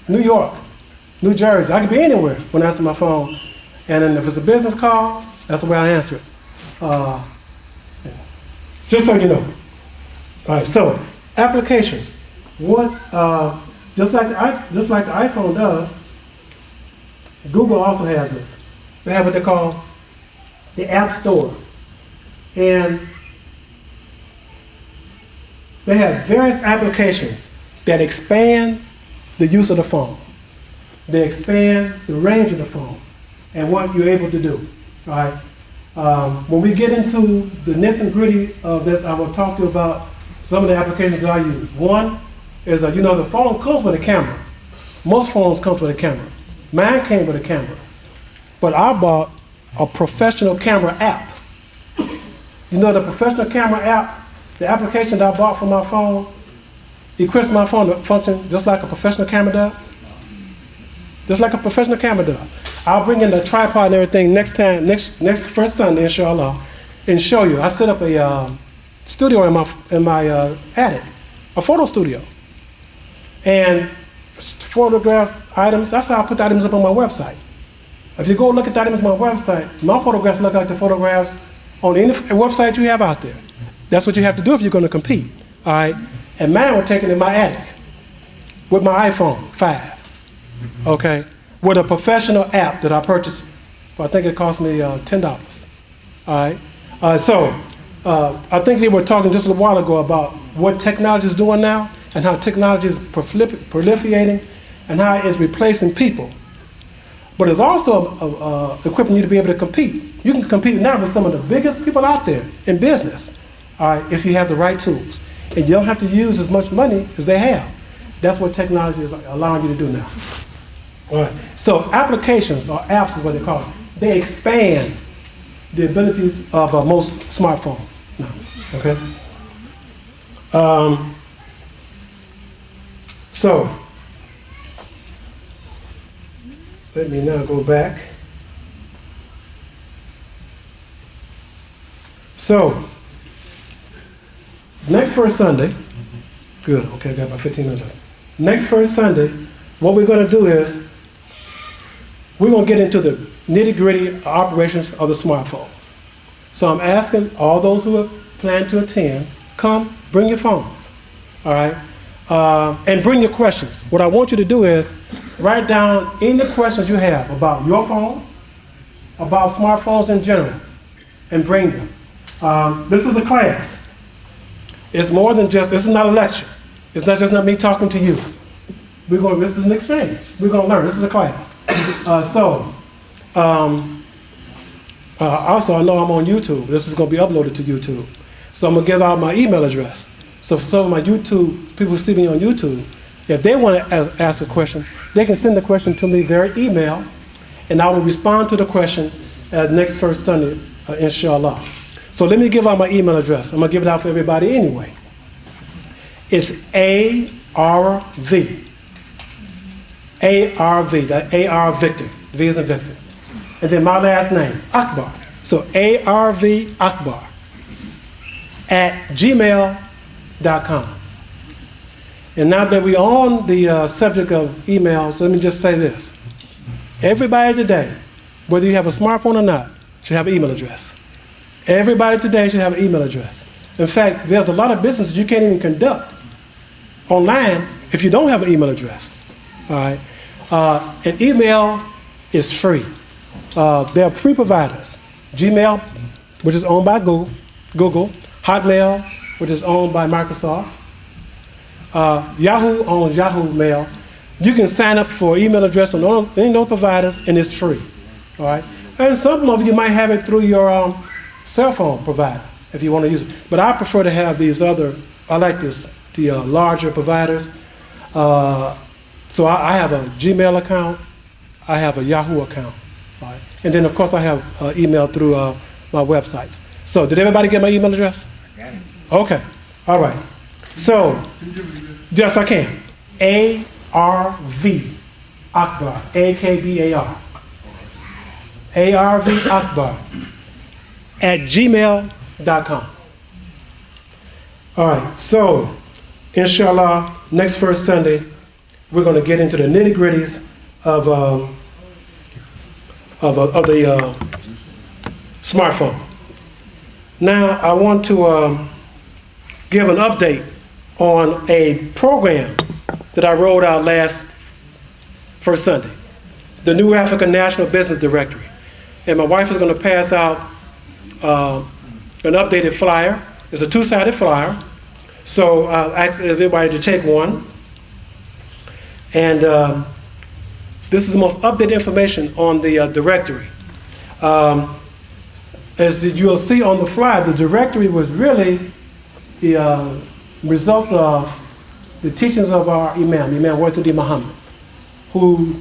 New York, New Jersey. I could be anywhere when I answer my phone. And then if it's a business call, that's the way I answer it. Just so you know. All right, so applications. What, just like the iPhone does, Google also has this. They have what they call the App Store. And they have various applications that expand the use of the phone. They expand the range of the phone and what you're able to do. All right? When we get into the nitty and gritty of this, I will talk to you about some of the applications I use. One is, the phone comes with a camera. Most phones come with a camera. Mine came with a camera. But I bought a professional camera app. The professional camera app, the application that I bought for my phone, equips my phone to function just like a professional camera does. Just like a professional camera does. I'll bring in the tripod and everything next first Sunday, inshallah, and show you. I set up a studio in my attic, a photo studio. And photograph items, that's how I put the items up on my website. If you go look at the items on my website, my photographs look like the photographs on any website you have out there. That's what you have to do if you're going to compete, all right? And mine were taken in my attic with my iPhone 5, okay? With a professional app that I purchased. I think it cost me $10, all right? So I think we were talking just a little while ago about what technology is doing now and how technology is proliferating and how it's replacing people. But it's also equipping you to be able to compete. You can compete now with some of the biggest people out there in business, all right, if you have the right tools. And you don't have to use as much money as they have. That's what technology is allowing you to do now. All right. So applications, or apps is what they call it. They expand the abilities of most smartphones now, okay? So, let me now go back. So, next first Sunday, good, okay, I got about 15 minutes left. Next first Sunday, what we're going to do is, we're going to get into the nitty-gritty operations of the smartphones. So I'm asking all those who have planned to attend, come, bring your phones, all right? And bring your questions. What I want you to do is write down any questions you have about your phone, about smartphones in general, and bring them. This is a class. It's more than just, this is not a lecture. It's not just me talking to you. This is an exchange. We're going to learn. This is a class. Also, I know I'm on YouTube. This is going to be uploaded to YouTube. So I'm going to give out my email address. So for some of my YouTube, people who see me on YouTube, if they want to ask a question, they can send the question to me via email, and I will respond to the question next first Sunday, inshallah. So let me give out my email address. I'm going to give it out for everybody anyway. It's ARV. ARV, that AR Victor. V is in Victor. And then my last name, Akbar. So ARV Akbar at gmail.com. And now that we're on the subject of emails, let me just say this. Everybody today, whether you have a smartphone or not, should have an email address. Everybody today should have an email address. In fact, there's a lot of businesses you can't even conduct online if you don't have an email address. All right. And email is free. There are free providers. Gmail, which is owned by Google. Hotmail, which is owned by Microsoft. Yahoo owns Yahoo Mail. You can sign up for email address on any of those providers, and it's free. All right. And some of you might have it through your cell phone provider if you want to use it. But I prefer to have these other. I like the larger providers. So I have a Gmail account, I have a Yahoo account, right? And then of course I have email through my websites. So did everybody get my email address? I got it. Okay, all right. So, yes I can. ARV Akbar, AKBAR. ARV Akbar at gmail.com. All right, so inshallah, next first Sunday, we're going to get into the nitty-gritties of the smartphone. Now, I want to give an update on a program that I rolled out last first Sunday, the New African National Business Directory. And my wife is going to pass out an updated flyer. It's a two-sided flyer. So I'll ask everybody to take one. And this is the most updated information on the directory. As you'll see on the flyer, the directory was really the results of the teachings of our Imam Wartha Muhammad, who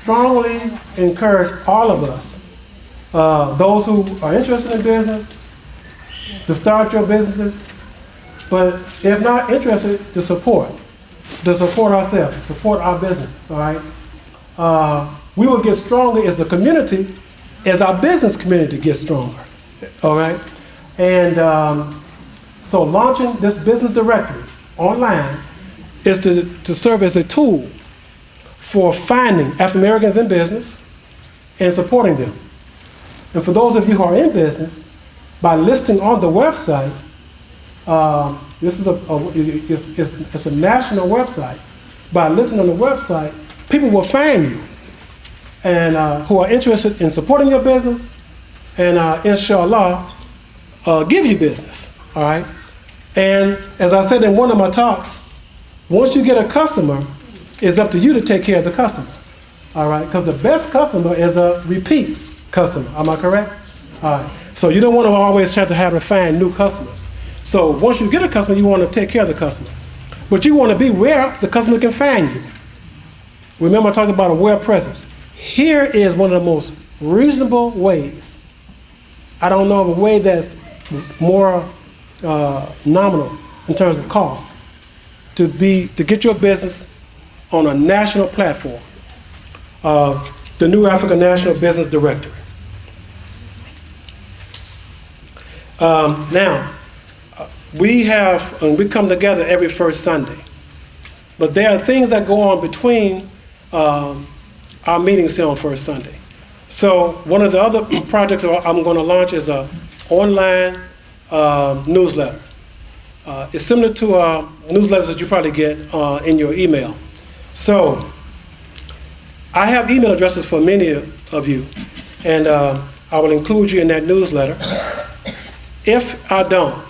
strongly encouraged all of us, those who are interested in business, to start your businesses, but if not interested, to support ourselves, support our business, all right? We will get stronger as a community, as our business community gets stronger, all right? And so launching this business directory online is to serve as a tool for finding African Americans in business and supporting them. And for those of you who are in business, by listing on the website, this is it's a national website. By listing on the website, people will find you and who are interested in supporting your business and inshallah give you business, all right? And as I said in one of my talks, once you get a customer, it's up to you to take care of the customer, all right? Because the best customer is a repeat customer, am I correct? All right. So you don't want to always have to find new customers. So once you get a customer, you want to take care of the customer. But you want to be where the customer can find you. Remember I talked about a web presence. Here is one of the most reasonable ways. I don't know of a way that's more nominal in terms of cost to get your business on a national platform. The New African National Business Directory. Now, we come together every first Sunday, but there are things that go on between our meetings here on first Sunday. So one of the other projects I'm going to launch is an online newsletter. It's similar to newsletters that you probably get in your email. So I have email addresses for many of you, and I will include you in that newsletter. If I don't,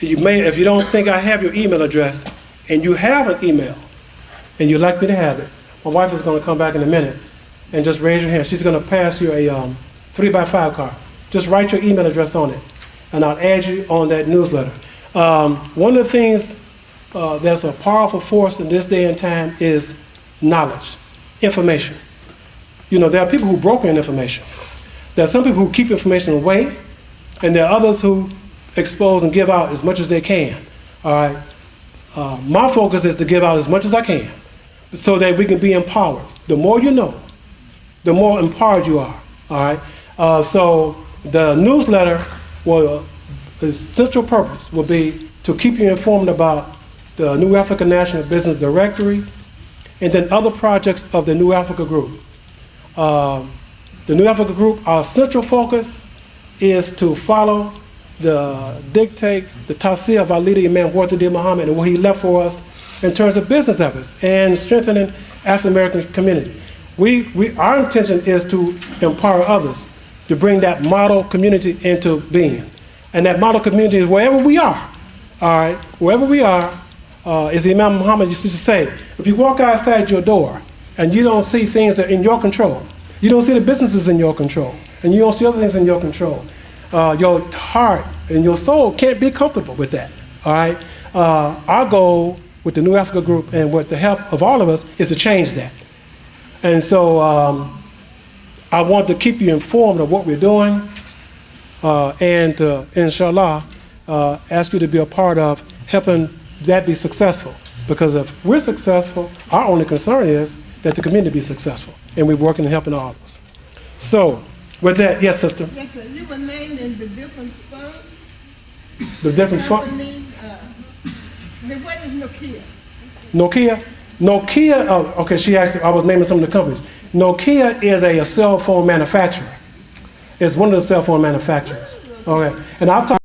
if you don't think I have your email address, and you have an email, and you'd like me to have it, my wife is going to come back in a minute and just raise your hand. She's going to pass you a 3x5 card. Just write your email address on it, and I'll add you on that newsletter. One of the things that's a powerful force in this day and time is knowledge, information. You know, there are people who broker in information. There are some people who keep information away, and there are others who expose and give out as much as they can. All right. My focus is to give out as much as I can, so that we can be empowered. The more you know, the more empowered you are. All right. So the newsletter its central purpose will be to keep you informed about the New African National Business Directory, and then other projects of the New Africa Group. The New Africa Group, our central focus is to follow the dictates, the tawsiyah of our leader, Imam Wartha Muhammad, and what he left for us in terms of business efforts and strengthening African American community. Our intention is to empower others, to bring that model community into being. And that model community is wherever we are. All right, wherever we are, as Imam Muhammad used to say, if you walk outside your door and you don't see things that are in your control, you don't see the businesses in your control, and you don't see other things in your control, your heart and your soul can't be comfortable with that. All right, our goal with the New Africa Group and with the help of all of us is to change that. And so I want to keep you informed of what we're doing, and inshallah, ask you to be a part of helping that be successful. Because if we're successful, our only concern is that the community be successful, and we're working and helping all of us. So, with that, yes, sister. Yes, sir. You were named in the different funds. The different funds. What is Nokia? Nokia. Nokia, oh, okay, she asked, I was naming some of the companies. Nokia is a cell phone manufacturer. It's one of the cell phone manufacturers. Okay, and I'll talk